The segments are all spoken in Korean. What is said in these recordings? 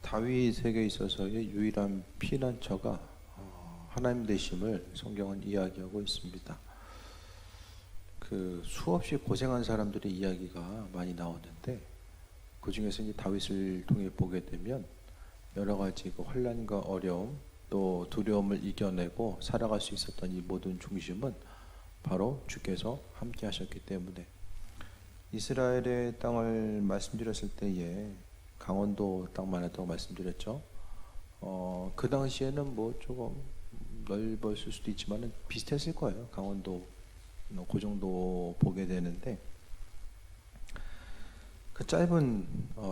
다윗에게 있어서의 유일한 피난처가 하나님 되심을 성경은 이야기하고 있습니다. 그 수없이 고생한 사람들의 이야기가 많이 나오는데 그 중에서 이제 다윗을 통해 보게 되면 여러 가지 그 환난과 어려움 또 두려움을 이겨내고 살아갈 수 있었던 이 모든 중심은 바로 주께서 함께 하셨기 때문에 이스라엘의 땅을 말씀드렸을 때에 강원도 땅만 했다고 말씀드렸죠. 그 당시에는 뭐 조금 넓었을 수도 있지만 비슷했을 거예요. 강원도 그 정도 보게 되는데 그 짧은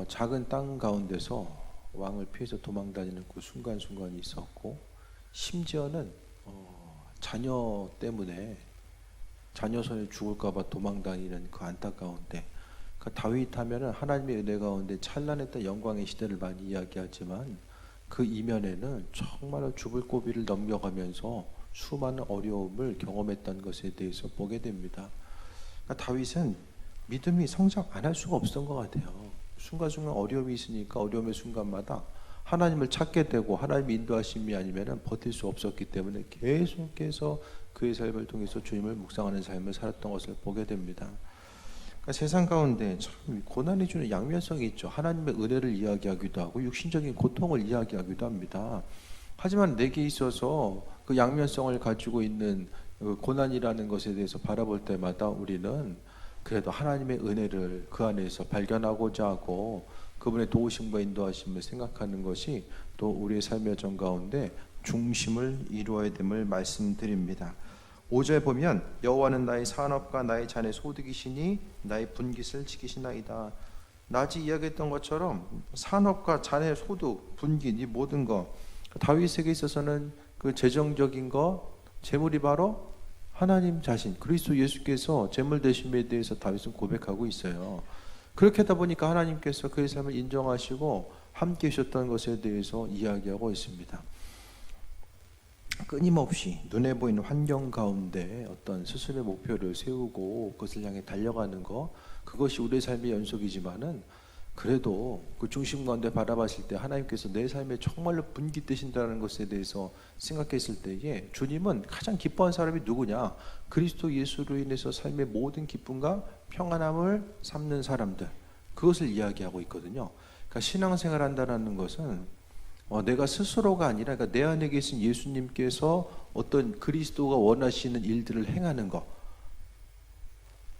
작은 땅 가운데서 왕을 피해서 도망다니는 그 순간순간이 있었고 심지어는 자녀 때문에 자녀 손에 죽을까봐 도망다니는 그 안타까운데 그 다윗 하면은 하나님의 은혜 가운데 찬란했던 영광의 시대를 많이 이야기하지만 그 이면에는 정말로 죽을 고비를 넘겨가면서 수많은 어려움을 경험했던 것에 대해서 보게 됩니다. 그러니까 다윗은 믿음이 성장 안 할 수가 없었던 것 같아요. 순간순간 어려움이 있으니까 어려움의 순간마다 하나님을 찾게 되고 하나님의 인도하심이 아니면 버틸 수 없었기 때문에 계속해서 그의 삶을 통해서 주님을 묵상하는 삶을 살았던 것을 보게 됩니다. 그러니까 세상 가운데 참 고난이 주는 양면성이 있죠. 하나님의 은혜를 이야기하기도 하고 육신적인 고통을 이야기하기도 합니다. 하지만 내게 있어서 그 양면성을 가지고 있는 그 고난이라는 것에 대해서 바라볼 때마다 우리는 그래도 하나님의 은혜를 그 안에서 발견하고자 하고 그분의 도우심과 인도하심을 생각하는 것이 또 우리의 삶의 여정 가운데 중심을 이루어야 됨을 말씀드립니다. 5절 보면 여호와는 나의 산업과 나의 잔의 소득이시니 나의 분깃을 지키시나이다. 낮에 이야기했던 것처럼 산업과 잔의 소득, 분깃 이 모든 것 다윗에게 있어서는 그 재정적인 것, 재물이 바로 하나님 자신 그리스도 예수께서 재물 되심에 대해서 다윗은 고백하고 있어요. 그렇게 하다 보니까 하나님께서 그의 삶을 인정하시고 함께 하셨던 것에 대해서 이야기하고 있습니다. 끊임없이 눈에 보이는 환경 가운데 어떤 스스로의 목표를 세우고 그것을 향해 달려가는 것 그것이 우리의 삶의 연속이지만은 그래도 그 중심 가운데 바라봤을 때 하나님께서 내 삶에 정말로 분깃되신다는 것에 대해서 생각했을 때에 주님은 가장 기뻐한 사람이 누구냐? 그리스도 예수로 인해서 삶의 모든 기쁨과 평안함을 삼는 사람들 그것을 이야기하고 있거든요. 그러니까 신앙생활 한다는 것은 내가 스스로가 아니라 그러니까 내 안에 계신 예수님께서 어떤 그리스도가 원하시는 일들을 행하는 것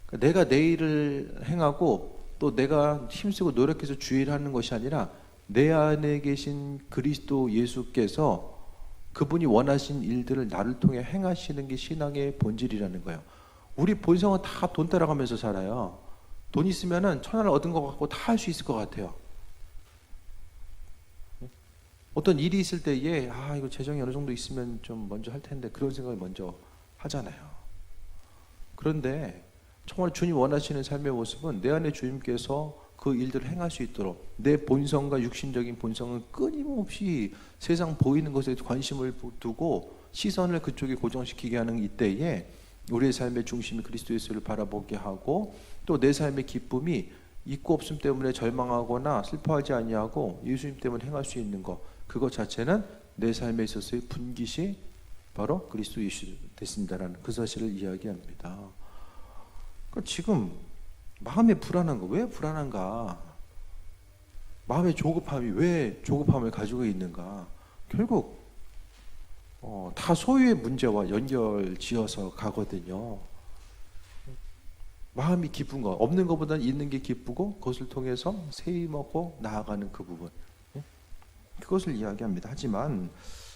그러니까 내가 내 일을 행하고 또 내가 힘쓰고 노력해서 주의를 하는 것이 아니라 내 안에 계신 그리스도 예수께서 그분이 원하신 일들을 나를 통해 행하시는 게 신앙의 본질이라는 거예요. 우리 본성은 다 돈 따라가면서 살아요. 돈 있으면은 천하를 얻은 것 같고 다 할 수 있을 것 같아요. 어떤 일이 있을 때에 이거 재정이 어느 정도 있으면 좀 먼저 할 텐데 그런 생각을 먼저 하잖아요. 그런데 정말 주님 원하시는 삶의 모습은 내 안에 주님께서 그 일들을 행할 수 있도록 내 본성과 육신적인 본성은 끊임없이 세상 보이는 것에 관심을 두고 시선을 그쪽에 고정시키게 하는 이때에 우리의 삶의 중심이 그리스도 예수를 바라보게 하고 또 내 삶의 기쁨이 있고 없음 때문에 절망하거나 슬퍼하지 아니하고 예수님 때문에 행할 수 있는 것 그것 자체는 내 삶에 있어서의 분깃이 바로 그리스도 예수 되신다라는 그 사실을 이야기합니다. 그러니까 지금 마음에 불안한 거 왜 불안한가? 마음의 조급함이 왜 조급함을 가지고 있는가? 결국 다 소유의 문제와 연결지어서 가거든요. 마음이 기쁜 거 없는 것보다는 있는 게 기쁘고 그것을 통해서 세이 먹고 나아가는 그 부분 그것을 이야기합니다. 하지만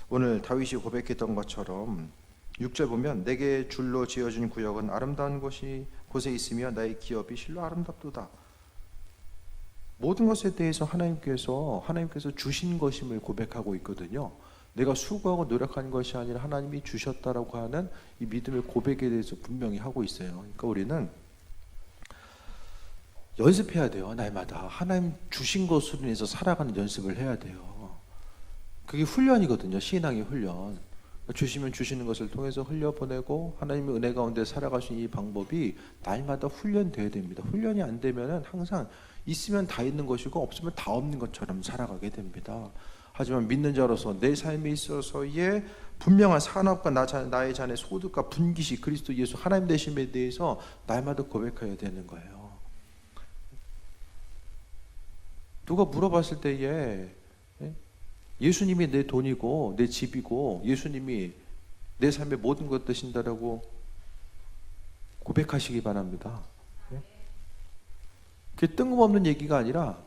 오늘 다윗이 고백했던 것처럼 6절 보면 내게 줄로 지어준 구역은 아름다운 곳에 있으며 나의 기업이 실로 아름답도다. 모든 것에 대해서 하나님께서 주신 것임을 고백하고 있거든요. 내가 수고하고 노력한 것이 아니라 하나님이 주셨다라고 하는 이 믿음의 고백에 대해서 분명히 하고 있어요. 그러니까 우리는 연습해야 돼요. 날마다 하나님 주신 것으로 인해서 살아가는 연습을 해야 돼요. 그게 훈련이거든요. 신앙의 훈련. 주시면 주시는 것을 통해서 흘려보내고 하나님의 은혜 가운데 살아갈 수 있는 이 방법이 날마다 훈련돼야 됩니다. 훈련이 안 되면은 항상 있으면 다 있는 것이고 없으면 다 없는 것처럼 살아가게 됩니다. 하지만 믿는 자로서 내 삶에 있어서의 분명한 산업과 나의 자녀의 소득과 분깃이 그리스도 예수 하나님 되심에 대해서 날마다 고백해야 되는 거예요. 누가 물어봤을 때에 예수님이 내 돈이고 내 집이고 예수님이 내 삶의 모든 것 되신다라고 고백하시기 바랍니다. 그게 뜬금없는 얘기가 아니라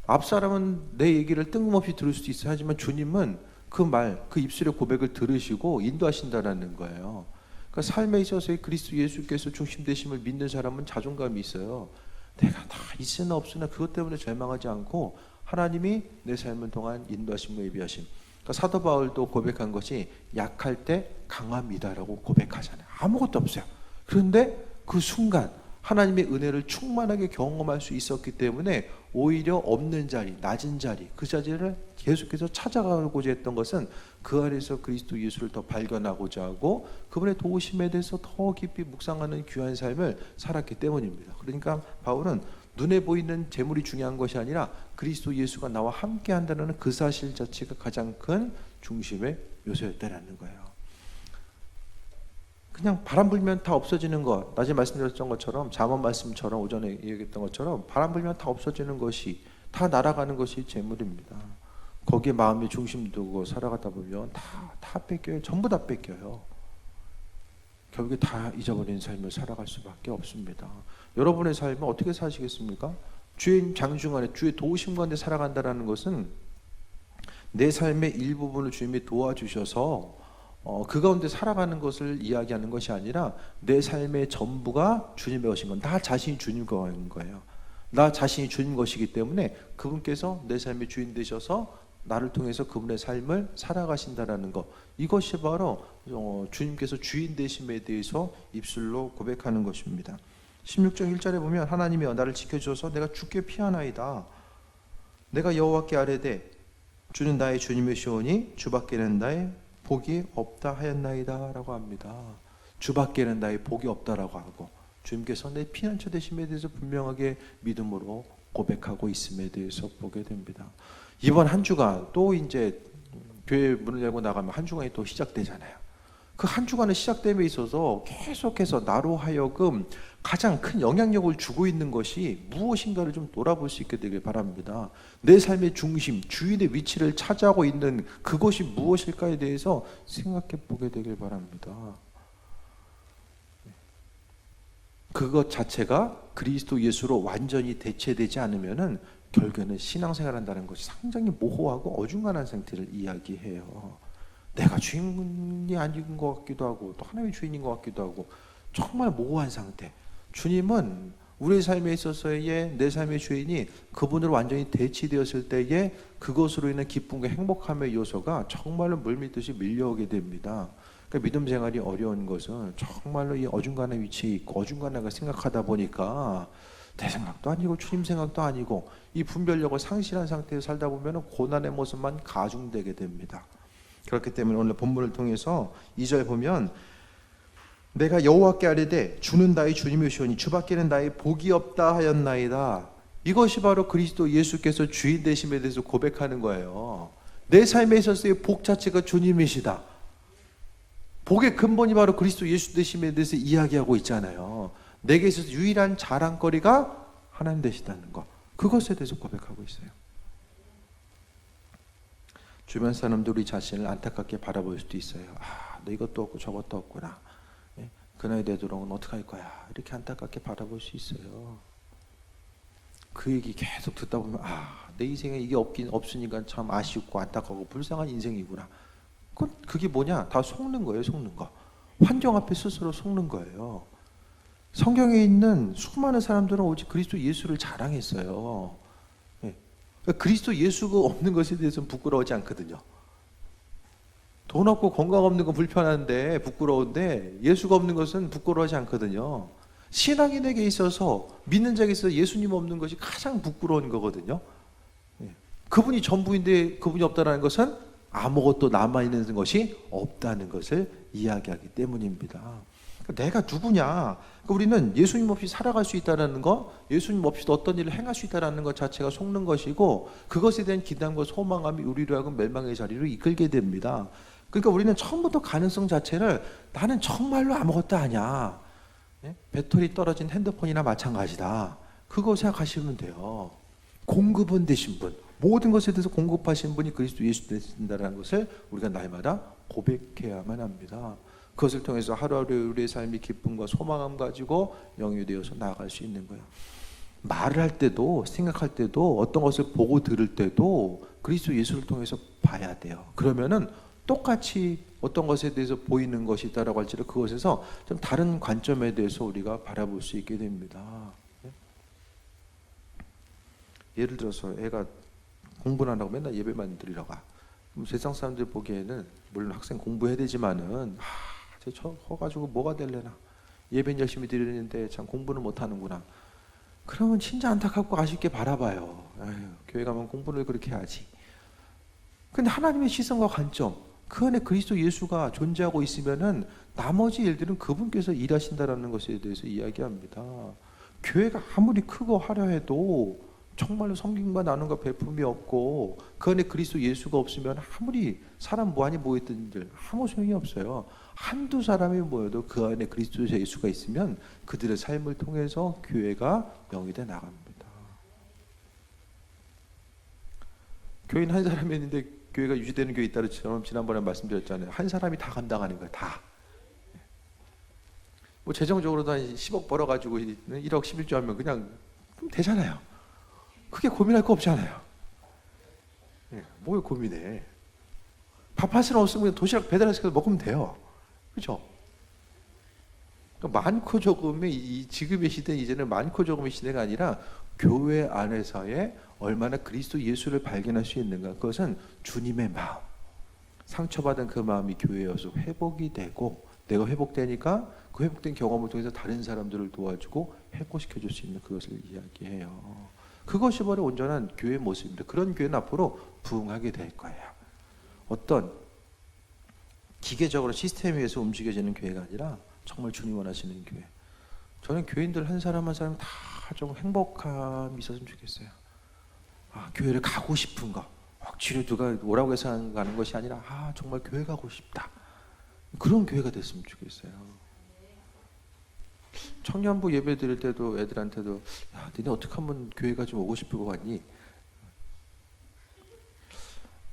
앞 사람은 내 얘기를 뜬금없이 들을 수도 있어요. 하지만 주님은 그 말, 그 입술의 고백을 들으시고 인도하신다라는 거예요. 그러니까 삶에 있어서의 그리스도 예수께서 중심 되심을 믿는 사람은 자존감이 있어요. 내가 다 있으나 없으나 그것 때문에 절망하지 않고 하나님이 내 삶을 통한 인도하심과 예비하심. 그러니까 사도 바울도 고백한 것이 약할 때 강함이다라고 고백하잖아요. 아무것도 없어요. 그런데 그 순간 하나님의 은혜를 충만하게 경험할 수 있었기 때문에 오히려 없는 자리, 낮은 자리, 그 자리를 계속해서 찾아가고자 했던 것은 그 안에서 그리스도 예수를 더 발견하고자 하고 그분의 도우심에 대해서 더 깊이 묵상하는 귀한 삶을 살았기 때문입니다. 그러니까 바울은 눈에 보이는 재물이 중요한 것이 아니라 그리스도 예수가 나와 함께 한다는 그 사실 자체가 가장 큰 중심의 요소였다는 거예요. 그냥 바람 불면 다 없어지는 것, 낮에 말씀드렸던 것처럼 잠언 말씀처럼 오전에 얘기했던 것처럼 바람 불면 다 없어지는 것이 다 날아가는 것이 재물입니다. 거기에 마음의 중심 두고 살아가다 보면 다 뺏겨요. 전부 다 뺏겨요. 결국에 다 잊어버린 삶을 살아갈 수밖에 없습니다. 여러분의 삶은 어떻게 사시겠습니까? 주의 장중 안에 주의 도우심 가운데 살아간다는 것은 내 삶의 일부분을 주님이 도와주셔서 그 가운데 살아가는 것을 이야기하는 것이 아니라 내 삶의 전부가 주님의 것인 건 나 자신이 주님 거예요. 나 자신이 주님 것이기 때문에 그분께서 내 삶의 주인 되셔서 나를 통해서 그분의 삶을 살아가신다라는 것, 이것이 바로 주님께서 주인 되심에 대해서 입술로 고백하는 것입니다. 16장 1절에 보면 하나님이 나를 지켜주셔서 내가 죽게 피하나이다. 내가 여호와께 아뢰되 주는 나의 주님이시오니 주밖에는 나의 복이 없다 하였나이다 라고 합니다. 주밖에는 나의 복이 없다라고 하고 주님께서 내 피난처 되심에 대해서 분명하게 믿음으로 고백하고 있음에 대해서 보게 됩니다. 이번 한 주간 또 이제 교회 문을 열고 나가면 한 주간이 또 시작되잖아요. 그 한 주간의 시작됨에 있어서 계속해서 나로 하여금 가장 큰 영향력을 주고 있는 것이 무엇인가를 좀 돌아볼 수 있게 되길 바랍니다. 내 삶의 중심, 주인의 위치를 차지하고 있는 그것이 무엇일까에 대해서 생각해 보게 되길 바랍니다. 그것 자체가 그리스도 예수로 완전히 대체되지 않으면은 결국에는 신앙생활한다는 것이 상당히 모호하고 어중간한 상태를 이야기해요. 내가 주인이 아닌 것 같기도 하고 또 하나님의 주인인 것 같기도 하고 정말 모호한 상태. 주님은 우리의 삶에 있어서의 내 삶의 주인이 그분으로 완전히 대치되었을 때에 그것으로 인한 기쁨과 행복함의 요소가 정말로 물밀듯이 밀려오게 됩니다. 그러니까 믿음 생활이 어려운 것은 정말로 이 어중간한 위치에 있고 어중간하게 생각하다 보니까 내 생각도 아니고 주님 생각도 아니고 이 분별력을 상실한 상태에서 살다 보면 고난의 모습만 가중되게 됩니다. 그렇기 때문에 오늘 본문을 통해서 2절 보면 내가 여호와께 아뢰되 주는 나의 주님이시오니 주밖에는 나의 복이 없다 하였나이다. 이것이 바로 그리스도 예수께서 주인 되심에 대해서 고백하는 거예요. 내 삶에 있어서의 복 자체가 주님이시다. 복의 근본이 바로 그리스도 예수 되심에 대해서 이야기하고 있잖아요. 내게 있어서 유일한 자랑거리가 하나님 되시다는 것, 그것에 대해서 고백하고 있어요. 주변 사람들 우리 자신을 안타깝게 바라볼 수도 있어요. 너 이것도 없고 저것도 없구나. 그 나이 되도록은 어떡할 거야. 이렇게 안타깝게 바라볼 수 있어요. 그 얘기 계속 듣다 보면 내 인생에 이게 없으니까 참 아쉽고 안타깝고 불쌍한 인생이구나. 그게 뭐냐? 다 속는 거예요. 속는 거. 환경 앞에 스스로 속는 거예요. 성경에 있는 수많은 사람들은 오직 그리스도 예수를 자랑했어요. 그리스도 예수가 없는 것에 대해서는 부끄러워하지 않거든요. 돈 없고 건강 없는 건 불편한데 부끄러운데 예수가 없는 것은 부끄러워하지 않거든요. 신앙인에게 있어서 믿는 자에게 있어서 예수님 없는 것이 가장 부끄러운 거거든요. 그분이 전부인데 그분이 없다는 것은 아무것도 남아있는 것이 없다는 것을 이야기하기 때문입니다. 그러니까 내가 누구냐? 그러니까 우리는 예수님 없이 살아갈 수 있다는 거, 예수님 없이도 어떤 일을 행할 수 있다는 것 자체가 속는 것이고, 그것에 대한 기대함과 소망감이 우리로 하여금 멸망의 자리로 이끌게 됩니다. 그러니까 우리는 처음부터 가능성 자체를 나는 정말로 아무것도 아니야. 배터리 떨어진 핸드폰이나 마찬가지다. 그거 생각하시면 돼요. 공급원 되신 분, 모든 것에 대해서 공급하신 분이 그리스도 예수 되신다는 것을 우리가 날마다 고백해야만 합니다. 그것을 통해서 하루하루 우리의 삶이 기쁨과 소망감 가지고 영유되어서 나아갈 수 있는 거예요. 말을 할 때도, 생각할 때도, 어떤 것을 보고 들을 때도 그리스도 예수를 통해서 봐야 돼요. 그러면은 똑같이 어떤 것에 대해서 보이는 것이 있다라고 할지라도 그것에서 좀 다른 관점에 대해서 우리가 바라볼 수 있게 됩니다. 예를 들어서 애가 공부는 안 하고 맨날 예배만 드리러 가. 그럼 세상 사람들 보기에는 물론 학생 공부해야 되지만은 쟤 커가지고 뭐가 될래나. 예배는 열심히 드리는데 참 공부는 못하는구나. 그러면 진짜 안타깝고 아쉽게 바라봐요. 에휴, 교회 가면 공부를 그렇게 해야지. 근데 하나님의 시선과 관점, 그 안에 그리스도 예수가 존재하고 있으면은 나머지 일들은 그분께서 일하신다라는 것에 대해서 이야기합니다. 교회가 아무리 크고 화려해도 정말로 성김과 나눔과 베품이 없고 그 안에 그리스도 예수가 없으면 아무리 사람 무한히 모였던 들 아무 소용이 없어요. 한두 사람이 모여도 그 안에 그리스도 예수가 있으면 그들의 삶을 통해서 교회가 명의돼 나갑니다. 교인 한 사람이 있는데 교회가 유지되는 교회 있다는 처럼 지난번에 말씀드렸잖아요. 한 사람이 다 감당하는 거예요. 다. 뭐 재정적으로도 한 10억 벌어가지고 1억 11조 하면 그냥 되잖아요. 크게 고민할 거 없잖아요. 뭘 고민해? 밥할 수는 없으면 도시락 배달해서 먹으면 돼요. 그렇죠? 그러니까 많고 적음의 이 지금의 시대는 이제는 많고 적음의 시대가 아니라 교회 안에서의 얼마나 그리스도 예수를 발견할 수 있는가. 그것은 주님의 마음, 상처받은 그 마음이 교회여서 회복이 되고 내가 회복되니까 그 회복된 경험을 통해서 다른 사람들을 도와주고 회복시켜줄 수 있는 그것을 이야기해요. 그것이 바로 온전한 교회의 모습입니다. 그런 교회는 앞으로 부흥하게 될 거예요. 어떤 기계적으로 시스템에 의해서 움직여지는 교회가 아니라 정말 주님 원하시는 교회. 저는 교인들 한 사람 한 사람 다 좀 행복함이 있었으면 좋겠어요. 교회를 가고 싶은 거. 억지로 누가 오라고 해서 가는 것이 아니라 정말 교회 가고 싶다. 그런 교회가 됐으면 좋겠어요. 청년부 예배 드릴 때도 애들한테도 너네 어떻게 하면 교회가 좀 오고 싶을 것 같니?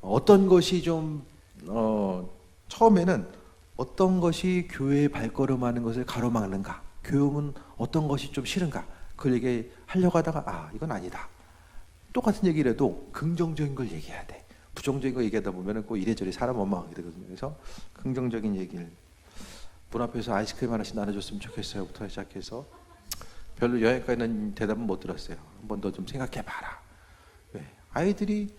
어떤 것이 좀 처음에는 어떤 것이 교회의 발걸음하는 것을 가로막는가? 교육은 어떤 것이 좀 싫은가? 그걸 얘기하려고 하다가 이건 아니다. 똑같은 얘기를 해도 긍정적인 걸 얘기해야 돼. 부정적인 거 얘기하다 보면 꼭 이래저래 사람 원망하게 되거든요. 그래서 긍정적인 얘기를 문 앞에서 아이스크림 하나씩 나눠줬으면 좋겠어요 부터 시작해서 별로 여기까지는 대답은 못 들었어요. 한 번 더 좀 생각해봐라. 아이들이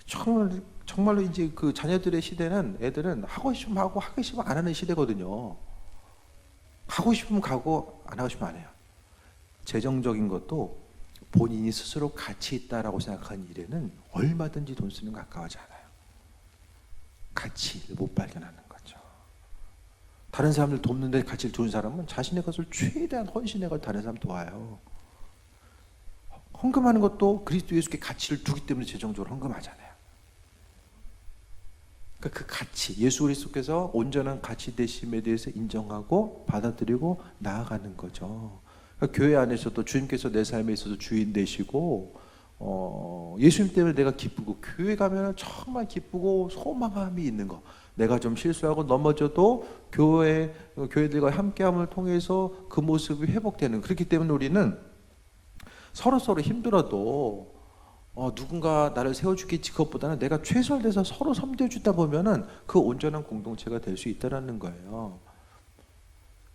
정말로 이제 그 자녀들의 시대는 애들은 하고 싶으면 하고 하기 싫으면 안 하는 시대거든요. 하고 싶으면 가고 안 하고 싶으면 안 해요. 재정적인 것도 본인이 스스로 가치 있다라고 생각하는 일에는 얼마든지 돈 쓰는 거 아까워하지 않아요. 가치를 못 발견하는 거죠. 다른 사람들 돕는데 가치를 두는 사람은 자신의 것을 최대한 헌신해서 다른 사람 도와요. 헌금하는 것도 그리스도 예수께 가치를 두기 때문에 재정적으로 헌금하잖아요. 그러니까 그 가치, 예수 그리스도께서 온전한 가치 되심에 대해서 인정하고 받아들이고 나아가는 거죠. 그러니까 교회 안에서도 주님께서 내 삶에 있어서 주인 되시고 예수님 때문에 내가 기쁘고 교회 가면 정말 기쁘고 소망함이 있는 거. 내가 좀 실수하고 넘어져도 교회들과 함께함을 통해서 그 모습이 회복되는. 그렇기 때문에 우리는 서로 힘들어도 누군가 나를 세워주겠지 그것보다는 내가 최선을 다해서 서로 섬겨주다 보면은 그 온전한 공동체가 될 수 있다라는 거예요.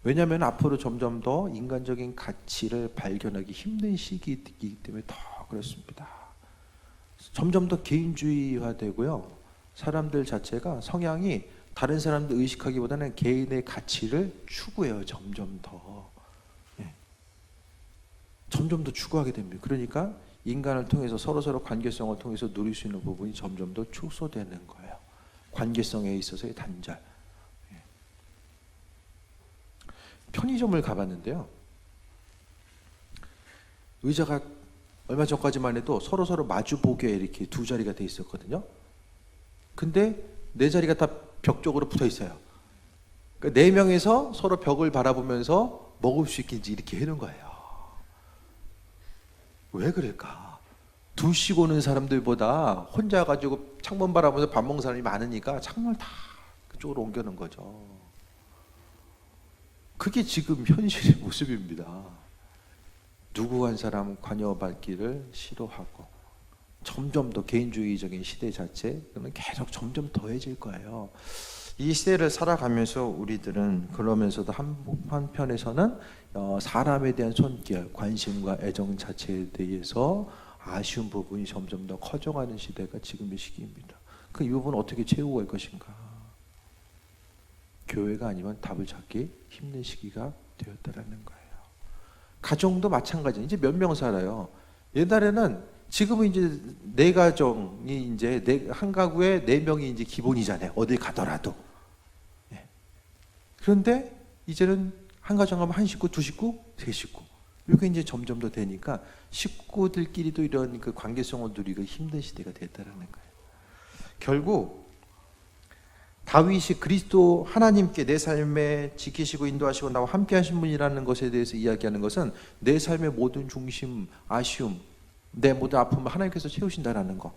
왜냐하면 앞으로 점점 더 인간적인 가치를 발견하기 힘든 시기이기 때문에 더 그렇습니다. 점점 더 개인주의화되고요. 사람들 자체가 성향이 다른 사람들 의식하기보다는 개인의 가치를 추구해요. 점점 더. 점점 더 추구하게 됩니다. 그러니까 인간을 통해서 서로 관계성을 통해서 누릴 수 있는 부분이 점점 더 축소되는 거예요. 관계성에 있어서의 단절. 편의점을 가봤는데요. 의자가 얼마 전까지만 해도 서로 마주보게 이렇게 두 자리가 돼 있었거든요. 근데 네 자리가 다 벽 쪽으로 붙어 있어요. 그러니까 네 명에서 서로 벽을 바라보면서 먹을 수 있게 이렇게 해놓은 거예요. 왜 그럴까? 둘씩 오는 사람들보다 혼자 가지고 창문 바라보면서 밥 먹는 사람이 많으니까 창문을 다 그쪽으로 옮겨놓은 거죠. 그게 지금 현실의 모습입니다. 누구 한 사람 관여받기를 싫어하고 점점 더 개인주의적인 시대 자체는 계속 점점 더해질 거예요. 이 시대를 살아가면서 우리들은 그러면서도 한편에서는 사람에 대한 손길, 관심과 애정 자체에 대해서 아쉬운 부분이 점점 더 커져가는 시대가 지금의 시기입니다. 이 부분은 어떻게 채우고 갈 것인가? 교회가 아니면 답을 찾기 힘든 시기가 되었다라는 거예요. 가정도 마찬가지예요. 이제 몇 명 살아요. 옛날에는 지금은 이제 네 가정이 이제 한 가구에 네 명이 이제 기본이잖아요. 어디 가더라도. 예. 그런데 이제는 한 가정 가면 한 식구, 두 식구, 세 식구. 이게 이제 점점 더 되니까 식구들끼리도 이런 그 관계성을 누리기 힘든 시대가 됐다라는 거예요. 결국 다윗이 그리스도 하나님께 내 삶에 지키시고 인도하시고 나와 함께 하신 분이라는 것에 대해서 이야기하는 것은 내 삶의 모든 중심, 아쉬움, 내 모든 아픔을 하나님께서 채우신다라는 거.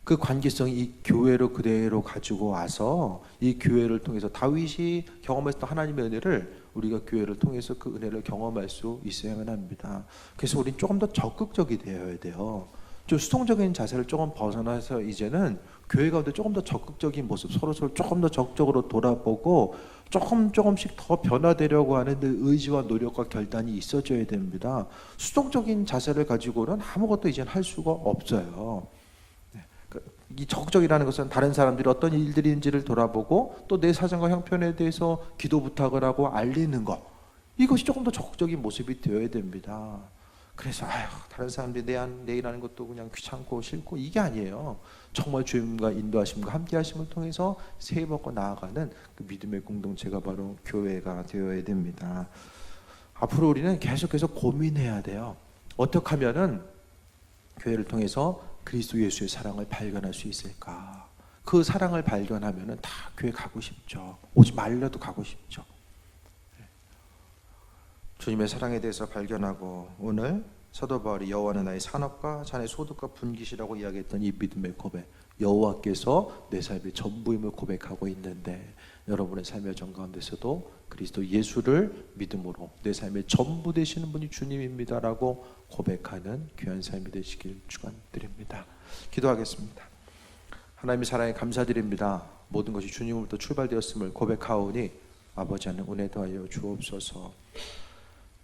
그 관계성이 이 교회로 그대로 가지고 와서 이 교회를 통해서 다윗이 경험했던 하나님의 은혜를 우리가 교회를 통해서 그 은혜를 경험할 수 있어야만 합니다. 그래서 우리는 조금 더 적극적이 되어야 돼요. 좀 수동적인 자세를 조금 벗어나서 이제는 교회 가운데 조금 더 적극적인 모습, 서로 조금 더 적극적으로 돌아보고 조금씩 더 변화되려고 하는 의지와 노력과 결단이 있어져야 됩니다. 수동적인 자세를 가지고는 아무것도 이제는 할 수가 없어요. 이 적극적이라는 것은 다른 사람들이 어떤 일들인지를 돌아보고 또 내 사정과 형편에 대해서 기도 부탁을 하고 알리는 것, 이것이 조금 더 적극적인 모습이 되어야 됩니다. 그래서 다른 사람들이 내 일하는 것도 그냥 귀찮고 싫고 이게 아니에요. 정말 주님과 인도하심과 함께 하심을 통해서 세워먹고 나아가는 그 믿음의 공동체가 바로 교회가 되어야 됩니다. 앞으로 우리는 계속해서 고민해야 돼요. 어떻게 하면은 교회를 통해서 그리스도 예수의 사랑을 발견할 수 있을까? 그 사랑을 발견하면은 다 교회 가고 싶죠. 오지 말려도 가고 싶죠. 주님의 사랑에 대해서 발견하고 오늘 사도 바울이 여호와는 나의 산업과 자네 소득과 분깃이라고 이야기했던 이 믿음의 고백, 여호와께서 내 삶의 전부임을 고백하고 있는데 여러분의 삶의 정 가운데서도 그리스도 예수를 믿음으로 내 삶의 전부 되시는 분이 주님입니다라고 고백하는 귀한 삶이 되시길 축원드립니다. 기도하겠습니다. 하나님의 사랑에 감사드립니다. 모든 것이 주님으로부터 출발되었음을 고백하오니 아버지 하나님 은혜 더하여 주옵소서.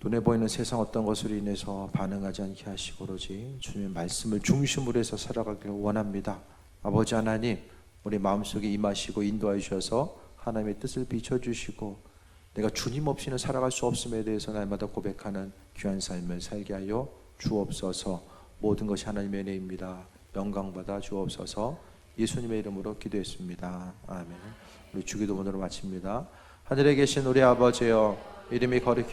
눈에 보이는 세상 어떤 것으로 인해서 반응하지 않게 하시고 오로지 주님의 말씀을 중심으로 해서 살아가기를 원합니다. 아버지 하나님, 우리 마음속에 임하시고 인도하여 주셔서 하나님의 뜻을 비춰주시고 내가 주님 없이는 살아갈 수 없음에 대해서 날마다 고백하는 귀한 삶을 살게 하여 주옵소서. 모든 것이 하나님의 은혜입니다. 영광받아 주옵소서. 예수님의 이름으로 기도했습니다. 아멘. 우리 주기도문으로 마칩니다. 하늘에 계신 우리 아버지여, 이름이 거룩히